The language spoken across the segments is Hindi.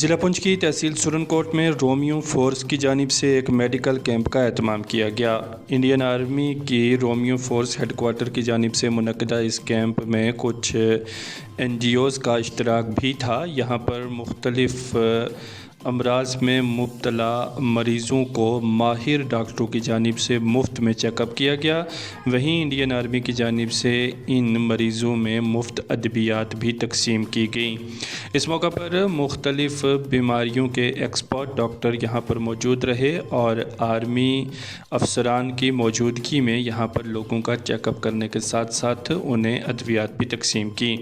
ज़िला पुंछ की तहसील सुरनकोट में रोमियो फोर्स की जानिब से एक मेडिकल कैंप का एहतमाम किया गया। इंडियन आर्मी की रोमियो फोर्स हेडक्वार्टर की जानिब से मुनक्किदा इस कैंप में कुछ NGOs का इश्तराक भी था। यहाँ पर मुख्तलिफ़ अमराज में मुब्तला मरीज़ों को माहिर डॉक्टरों की जानिब से मुफ्त में चेकअप किया गया। वहीं इंडियन आर्मी की जानिब से इन मरीज़ों में मुफ्त अद्वियात भी तकसीम की गई। इस मौका पर मुख्तलिफ़ बीमारियों के एक्सपर्ट डॉक्टर यहाँ पर मौजूद रहे और आर्मी अफसरान की मौजूदगी में यहाँ पर लोगों का चेकअप करने के साथ साथ उन्हें अद्वियात भी तकसीम की।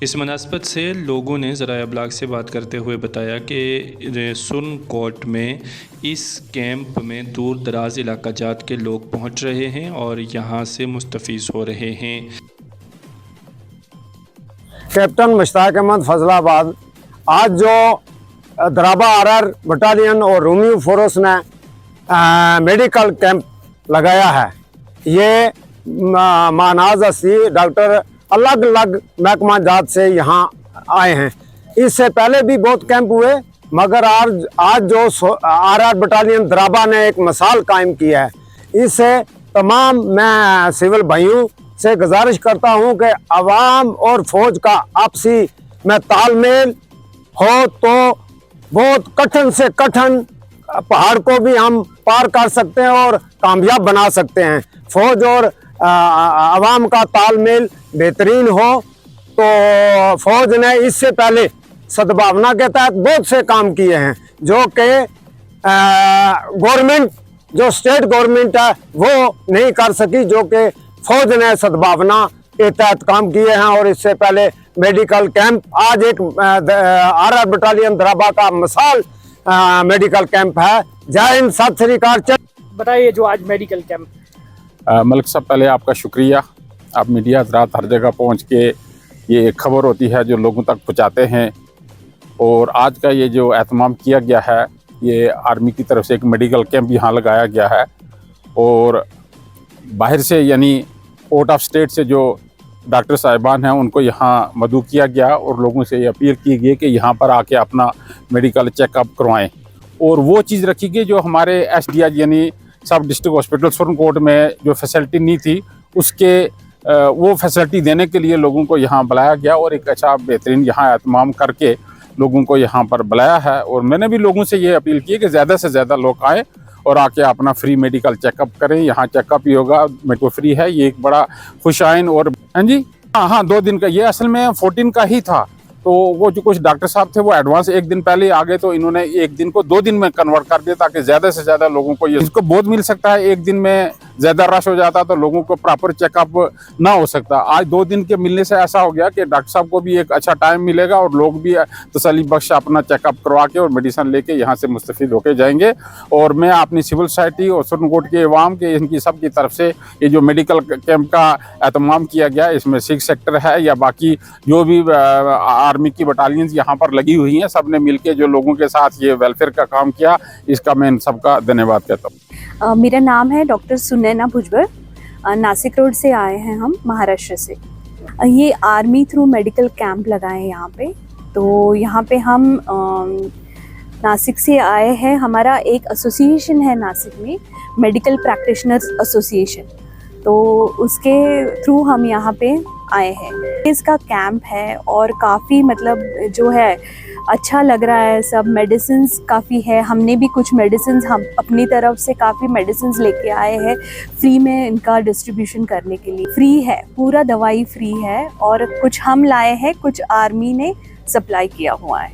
इस मुनासबत से लोगों ने ज़राए अबलाग से बात करते हुए बताया कि सुरनकोट में इस कैंप में दूर दराज इलाका जात के लोग पहुँच रहे हैं और यहाँ से मुस्तफ़ीज़ हो रहे हैं। कैप्टन मुश्ताक अहमद फजलाबाद आज जो दराबा RR बटालियन और रोमियो फोर्स ने मेडिकल कैंप लगाया है, ये मानाज असी डॉक्टर अलग अलग महकमा जात से यहाँ आए हैं। इससे पहले भी बहुत कैंप हुए, मगर आज जो RR बटालियन दराबा ने एक मिसाल कायम की है, इससे तमाम मैं सिविल भाइयों से गुजारिश करता हूं कि अवाम और फौज का आपसी में तालमेल हो तो बहुत कठिन से कठिन पहाड़ को भी हम पार कर सकते हैं और कामयाब बना सकते हैं। फौज और अवाम का तालमेल बेहतरीन हो तो फौज ने इससे पहले सद्भावना के तहत बहुत से काम किए हैं जो कि गवर्नमेंट जो स्टेट गवर्नमेंट है वो नहीं कर सकी, जो कि फौज ने सद्भावना के तहत काम किए हैं। और इससे पहले मेडिकल कैंप आज एक RR बटालियन दराबा का मिसाल मेडिकल कैंप है। जय हिंद, सत श्री अकाल। बताइए जो आज मेडिकल कैंप। मलिक साहब, पहले आपका शुक्रिया। आप मीडिया हज़रात हर जगह पहुंच के ये एक खबर होती है जो लोगों तक पहुंचाते हैं, और आज का ये जो एहतमाम किया गया है, ये आर्मी की तरफ से एक मेडिकल कैंप यहाँ लगाया गया है। और बाहर से यानी आउट ऑफ स्टेट से जो डॉक्टर साहिबान हैं उनको यहाँ मदऊ किया गया और लोगों से ये अपील की गई कि यहाँ पर आके अपना मेडिकल चेकअप करवाएं। और वो चीज़ रखी गई जो हमारे SDH यानी सब डिस्ट्रिक्ट हॉस्पिटल सुरनकोट में जो फैसिलिटी नहीं थी, उसके वो फैसिलिटी देने के लिए लोगों को यहाँ बुलाया गया और एक अच्छा बेहतरीन यहाँ एहतमाम करके लोगों को यहाँ पर बुलाया है। और मैंने भी लोगों से ये अपील की कि ज़्यादा से ज़्यादा लोग आएँ और आके अपना फ्री मेडिकल चेकअप करें। यहाँ चेकअप ही होगा, मेडिकल फ्री है। ये एक बड़ा खुशाइन और हाँ जी हाँ 2 दिन का, ये असल में 14 का ही था। तो वो जो कुछ डॉक्टर साहब थे वो एडवांस 1 दिन पहले आ गए, तो इन्होंने 1 दिन को 2 दिन में कन्वर्ट कर दिया ताकि ज़्यादा से ज़्यादा लोगों को ये इसको बहुत मिल सकता है। 1 दिन में ज़्यादा रश हो जाता तो लोगों को प्रॉपर चेकअप ना हो सकता। आज 2 दिन के मिलने से ऐसा हो गया कि डॉक्टर साहब को भी एक अच्छा टाइम मिलेगा और लोग भी तसल्ली बख्श अपना चेकअप करवा के और मेडिसिन लेके यहाँ से मुस्तफ़ीद होके जाएंगे। और मैं अपनी सिविल सोसाइटी और सुरनकोट के अवाम के इनकी सब की तरफ से ये जो मेडिकल कैंप का एहतमाम किया गया, इसमें सिख सेक्टर है या बाकी जो भी आर्मी की बटालियंस यहाँ पर लगी हुई हैं, सब ने मिलकर जो लोगों के साथ ये वेलफेयर का काम किया, इसका मैं इन सबका धन्यवाद कहता हूँ। मेरा नाम है डॉक्टर सुनैना भुजबल। नासिक रोड से आए हैं हम, महाराष्ट्र से। ये आर्मी थ्रू मेडिकल कैंप लगाए यहाँ पे। तो यहाँ पे हम नासिक से आए हैं। हमारा एक एसोसिएशन है नासिक में, मेडिकल प्रैक्टिशनर्स एसोसिएशन, तो उसके थ्रू हम यहाँ पे आए हैं। इसका कैंप है और काफ़ी मतलब जो है अच्छा लग रहा है। सब मेडिसिन्स काफ़ी है, हमने भी कुछ मेडिसिन्स हम अपनी तरफ से काफ़ी मेडिसिन्स लेके आए हैं फ्री में इनका डिस्ट्रीब्यूशन करने के लिए। फ्री है, पूरा दवाई फ्री है और कुछ हम लाए हैं, कुछ आर्मी ने सप्लाई किया हुआ है।